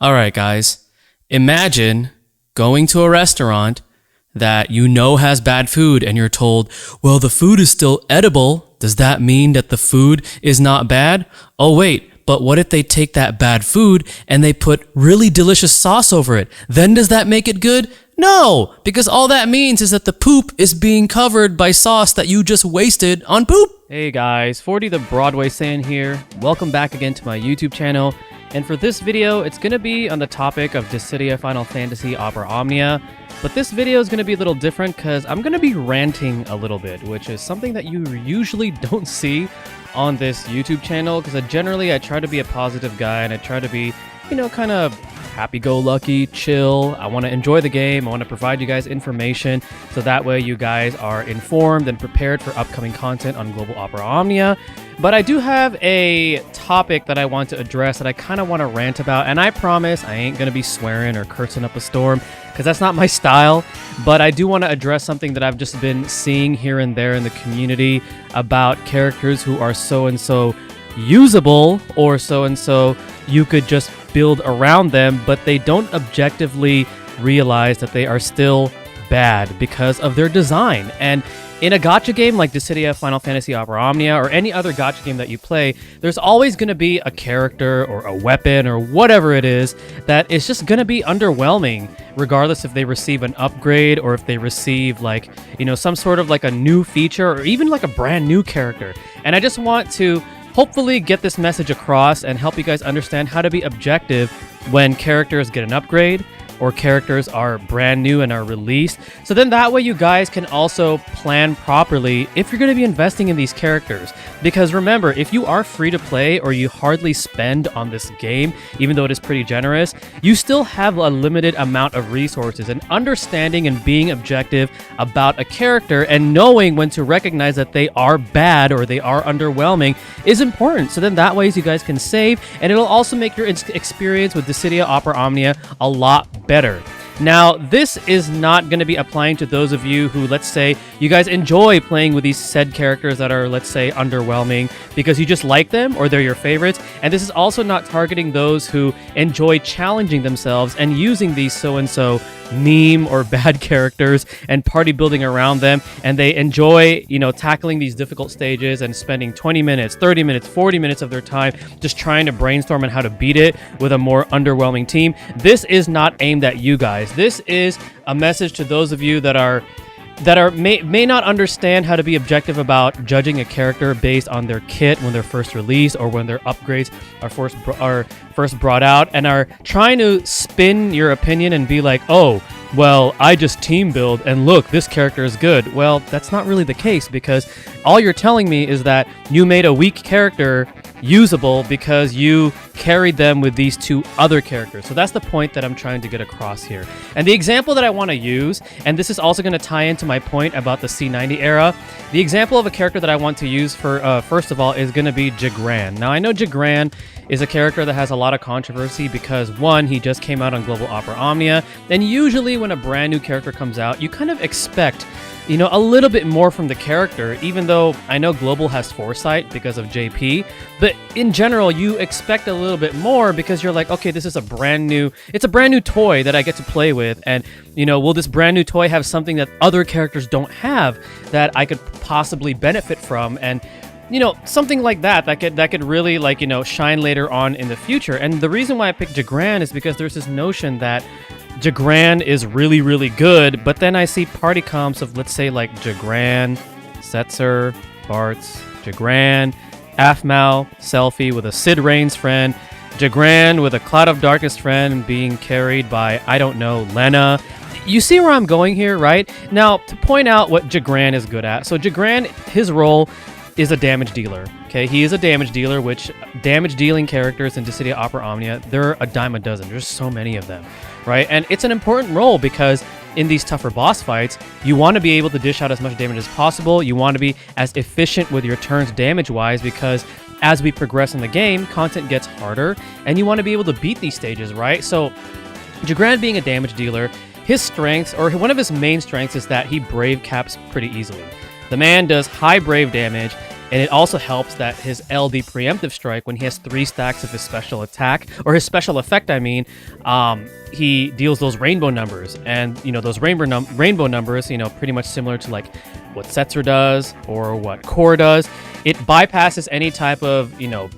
All right, guys. Imagine going to a restaurant that you know has bad food and you're told, well, the food is still edible. Does that mean that the food is not bad? Oh, wait, but what if they take that bad food and they put really delicious sauce over it? Then does that make it good? No, because all that means is that the poop is being covered by sauce that you just wasted on poop. Hey guys, 40 the Broadway Saiyan here. Welcome back again to my YouTube channel. And for this video, it's going to be on the topic of Dissidia Final Fantasy Opera Omnia. But this video is going to be a little different because I'm going to be ranting a little bit, which is something that you usually don't see on this YouTube channel because I try to be a positive guy and I try to be, kind of happy-go-lucky, chill. I want to enjoy the game. I want to provide you guys information so that way you guys are informed and prepared for upcoming content on Global Opera Omnia. But I do have a topic that I want to address that I kind of want to rant about, and I promise I ain't going to be swearing or cursing up a storm because that's not my style. But I do want to address something that I've just been seeing here and there in the community about characters who are so-and-so usable or so-and-so you could just build around them, but they don't objectively realize that they are still bad because of their design. And in a gacha game like Dissidia Final Fantasy Opera Omnia or any other gacha game that you play, there's always going to be a character or a weapon or whatever it is that is just going to be underwhelming, regardless if they receive an upgrade or if they receive some sort of a new feature or even a brand new character. And I just want to hopefully get this message across and help you guys understand how to be objective when characters get an upgrade or characters are brand new and are released. So then that way you guys can also plan properly if you're going to be investing in these characters. Because remember, if you are free to play or you hardly spend on this game, even though it is pretty generous, you still have a limited amount of resources, and understanding and being objective about a character and knowing when to recognize that they are bad or they are underwhelming is important. So then that way you guys can save, and it'll also make your experience with Dissidia Opera Omnia a lot better. Now, this is not going to be applying to those of you who, let's say, you guys enjoy playing with these said characters that are, let's say, underwhelming because you just like them or they're your favorites. And this is also not targeting those who enjoy challenging themselves and using these so-and-so meme or bad characters and party building around them. And they enjoy, tackling these difficult stages and spending 20 minutes, 30 minutes, 40 minutes of their time just trying to brainstorm on how to beat it with a more underwhelming team. This is not aimed at you guys. This is a message to those of you that may not understand how to be objective about judging a character based on their kit when they're first released or when their upgrades are first brought out, and are trying to spin your opinion and be like, oh, well, I just team build and look, this character is good. Well, that's not really the case, because all you're telling me is that you made a weak character usable because you carried them with these two other characters. So that's the point that I'm trying to get across here. And the example that I want to use, and this is also going to tie into my point about the C90 era, the example of a character that I want to use for first of all is going to be Jagran. Now, I know Jagran is a character that has a lot of controversy because, one, he just came out on Global Opera Omnia, and usually when a brand new character comes out, you kind of expect a little bit more from the character, even though I know Global has foresight because of JP. But in general, you expect a little bit more because you're like, okay, this is a brand new toy that I get to play with. And, will this brand new toy have something that other characters don't have that I could possibly benefit from? And, something like that could really shine later on in the future. And the reason why I picked Jagran is because there's this notion that Jagran is really, really good, but then I see party comps of, let's say, Jagran, Setzer, Bartz, Jagran, Aphmau, Selfie with a Sid Reigns friend, Jagran with a Cloud of Darkness friend being carried by, I don't know, Lena. You see where I'm going here, right? Now, to point out what Jagran is good at. So Jagran, his role is a damage dealer. Okay, he is a damage dealer, which damage dealing characters in Dissidia Opera Omnia, there are a dime a dozen. There's so many of them, right? And it's an important role because in these tougher boss fights, you want to be able to dish out as much damage as possible. You want to be as efficient with your turns damage-wise because as we progress in the game, content gets harder and you want to be able to beat these stages, right? So Jagran being a damage dealer, his strengths, or one of his main strengths, is that he brave caps pretty easily. The man does high brave damage, And it also helps that his LD preemptive strike, when he has 3 stacks of his special attack, or his special effect, I mean, he deals those rainbow numbers. And, you know, those rainbow numbers, you know, pretty much similar to like what Setzer does or what Core does. It bypasses any type of, you know,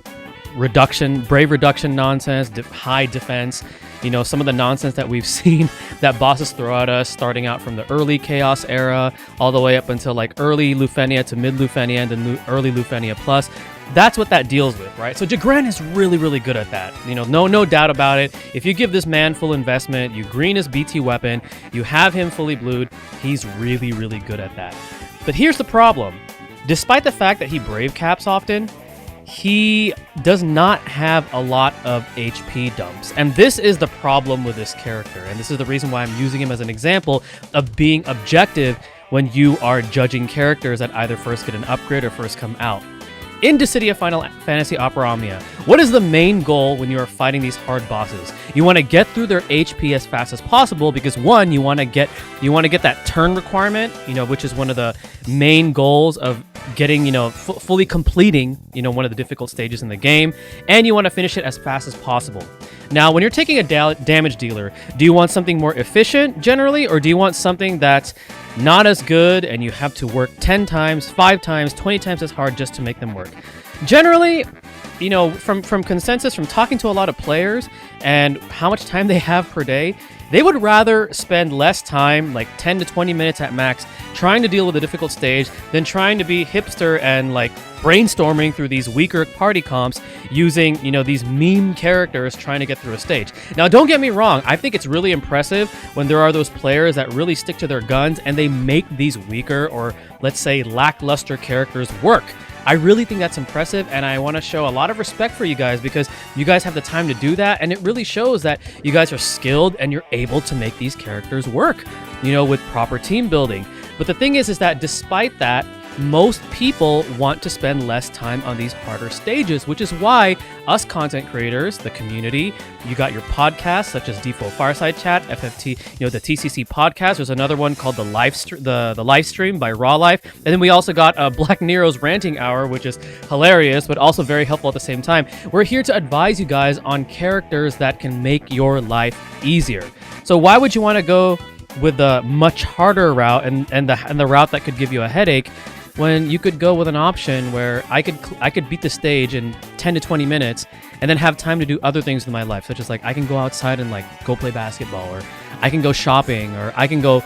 brave reduction nonsense, high defense, you know, some of the nonsense that we've seen that bosses throw at us, starting out from the early Chaos era all the way up until like early Lufenia to mid Lufenia and then early Lufenia Plus. That's what that deals with, right? So Jagran is really, really good at that. You know, no doubt about it. If you give this man full investment, you green his BT weapon, you have him fully blued, he's really, really good at that. But here's the problem. Despite the fact that he brave caps often, he does not have a lot of HP dumps. And this is the problem with this character. And this is the reason why I'm using him as an example of being objective when you are judging characters that either first get an upgrade or first come out. In Dissidia Final Fantasy Opera Omnia, what is the main goal when you are fighting these hard bosses? You want to get through their HP as fast as possible because one, you want to get that turn requirement, you know, which is one of the main goals of getting, you know, fully completing, you know, one of the difficult stages in the game, and you want to finish it as fast as possible. Now, when you're taking a damage dealer, do you want something more efficient generally, or do you want something that's not as good and you have to work 10 times, 5 times, 20 times as hard just to make them work? Generally, you know, from consensus, from talking to a lot of players and how much time they have per day, they would rather spend less time, like 10 to 20 minutes at max, trying to deal with a difficult stage than trying to be hipster and like brainstorming through these weaker party comps using, you know, these meme characters trying to get through a stage. Now, don't get me wrong. I think it's really impressive when there are those players that really stick to their guns and they make these weaker or, let's say, lackluster characters work. I really think that's impressive, and I want to show a lot of respect for you guys because you guys have the time to do that, and it really shows that you guys are skilled and you're able to make these characters work, you know, with proper team building. But the thing is that despite that, most people want to spend less time on these harder stages, which is why us content creators, the community, you got your podcasts such as DFFOO Fireside Chat, FFT, you know, the TCC podcast. There's another one called the live stream by Raw Life, and then we also got Black Nero's Ranting Hour, which is hilarious but also very helpful at the same time. We're here to advise you guys on characters that can make your life easier. So why would you want to go with the much harder route and the route that could give you a headache, when you could go with an option where I could beat the stage in 10 to 20 minutes and then have time to do other things in my life, such as like I can go outside and like go play basketball, or I can go shopping, or I can go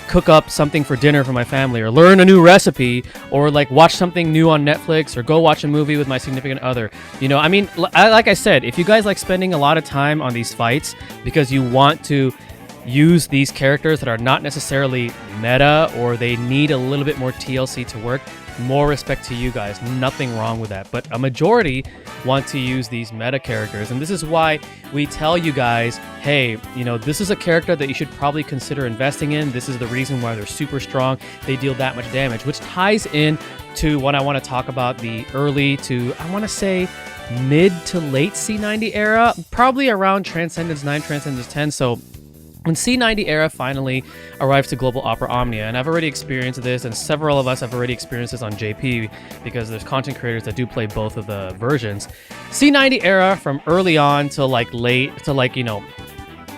cook up something for dinner for my family, or learn a new recipe, or like watch something new on Netflix, or go watch a movie with my significant other. You know, I mean, like I said, if you guys like spending a lot of time on these fights because you want to use these characters that are not necessarily meta, or they need a little bit more TLC to work, more respect to you guys. Nothing wrong with that. But a majority want to use these meta characters, and this is why we tell you guys, hey, you know, this is a character that you should probably consider investing in. This is the reason why they're super strong. They deal that much damage, which ties in to what I want to talk about, the early to, I want to say, mid to late C90 era, probably around Transcendence 9, Transcendence 10. So when C90 era finally arrives to Global Opera Omnia, and I've already experienced this, and several of us have already experienced this on JP because there's content creators that do play both of the versions. C90 era from early on to like late to like, you know,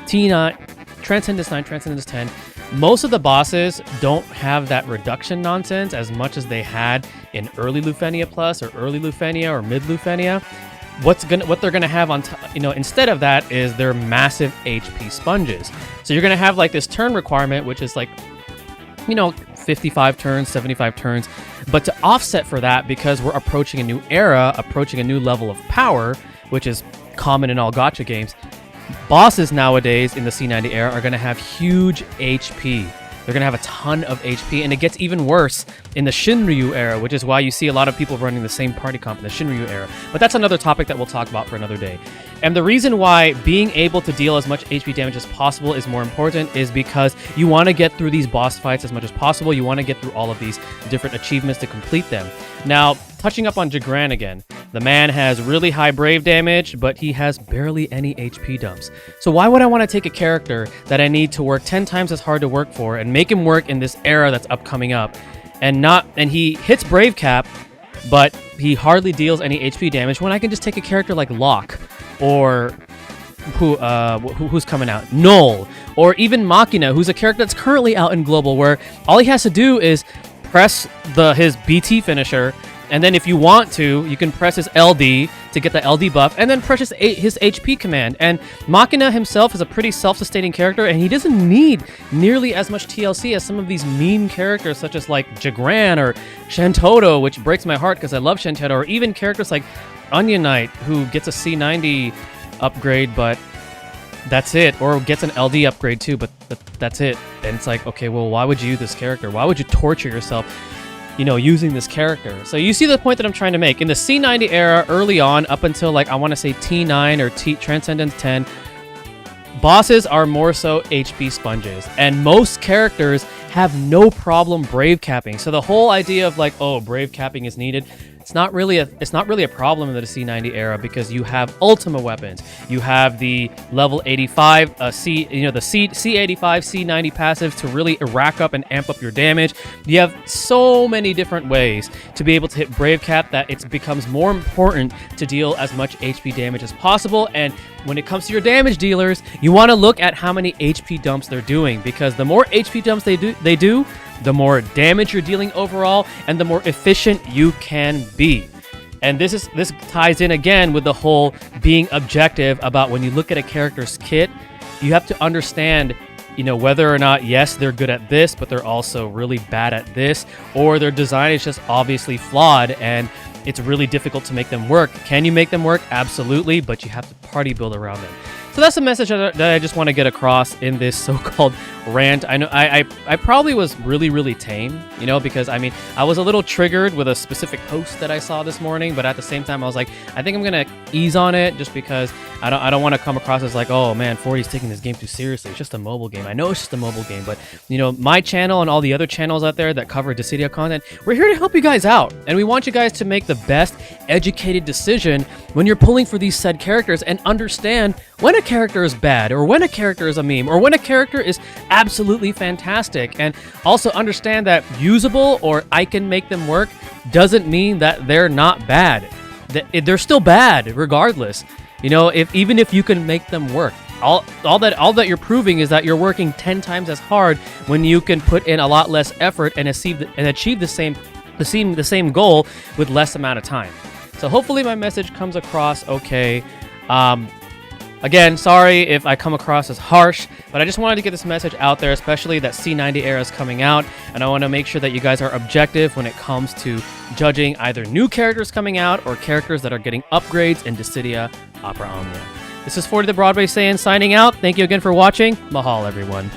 T9, Transcendence 9, Transcendence 10, most of the bosses don't have that reduction nonsense as much as they had in early Lufenia Plus or early Lufenia or mid Lufenia. What they're gonna have on you know, instead of that is their massive HP sponges. So you're gonna have like this turn requirement, which is like, you know, 55 turns, 75 turns. But to offset for that, because we're approaching a new era, approaching a new level of power, which is common in all gacha games, bosses nowadays in the C90 era are gonna have huge HP. They're going to have a ton of HP, and it gets even worse in the Shinryu era, which is why you see a lot of people running the same party comp in the Shinryu era. But that's another topic that we'll talk about for another day. And the reason why being able to deal as much HP damage as possible is more important is because you want to get through these boss fights as much as possible. You want to get through all of these different achievements to complete them. Now, touching up on Jagran again, the man has really high brave damage, but he has barely any HP dumps. So why would I want to take a character that I need to work 10 times as hard to work for and make him work in this era that's upcoming up, and he hits brave cap, but he hardly deals any HP damage when I can just take a character like Locke or who's coming out, Null, or even Machina, who's a character that's currently out in global, where all he has to do is press his BT finisher, and then if you want to, you can press his LD to get the LD buff, and then press his HP command. And Machina himself is a pretty self-sustaining character, and he doesn't need nearly as much TLC as some of these meme characters, such as like Jagran or Shantoto, which breaks my heart because I love Shantoto, or even characters like Onion Knight, who gets a C90 upgrade, but that's it, or gets an LD upgrade too, but that's it. And it's like, okay, well, why would you use this character? Why would you torture yourself, using this character? So you see the point that I'm trying to make. In the C90 era, early on, up until like I want to say T9 or Transcendence 10, bosses are more so HP sponges, and most characters have no problem brave capping. So the whole idea of like, oh, brave capping is needed, it's not really a problem in the C90 era, because you have Ultima weapons, you have the level 85 the C85 C90 passives to really rack up and amp up your damage. You have so many different ways to be able to hit brave cap that it becomes more important to deal as much HP damage as possible. And when it comes to your damage dealers, you want to look at how many HP dumps they're doing, because the more HP dumps they do, the more damage you're dealing overall, and the more efficient you can be. And this ties in again with the whole being objective about when you look at a character's kit, you have to understand, whether or not, yes, they're good at this, but they're also really bad at this, or their design is just obviously flawed and it's really difficult to make them work. Can you make them work? Absolutely, but you have to party build around them. So that's the message that I just want to get across in this so-called rant. I know I probably was really tame, because I was a little triggered with a specific post that I saw this morning, but at the same time I was like, I think I'm gonna ease on it, just because I don't want to come across as like, oh man, 40's taking this game too seriously. It's just a mobile game. I know it's just a mobile game, but my channel and all the other channels out there that cover Dissidia content, we're here to help you guys out, and we want you guys to make the best educated decision when you're pulling for these said characters, and understand when a character is bad, or when a character is a meme, or when a character is absolutely fantastic. And also understand that usable, or I can make them work, doesn't mean that they're not bad. They're still bad regardless. Even if you can make them work, all that you're proving is that you're working 10 times as hard when you can put in a lot less effort and achieve the same goal with less amount of time. So hopefully my message comes across okay. Again, sorry if I come across as harsh, but I just wanted to get this message out there, especially that C90 era is coming out, and I want to make sure that you guys are objective when it comes to judging either new characters coming out or characters that are getting upgrades in Dissidia Opera Omnia. This is 40 the Broadway Saiyan signing out. Thank you again for watching. Mahal, everyone.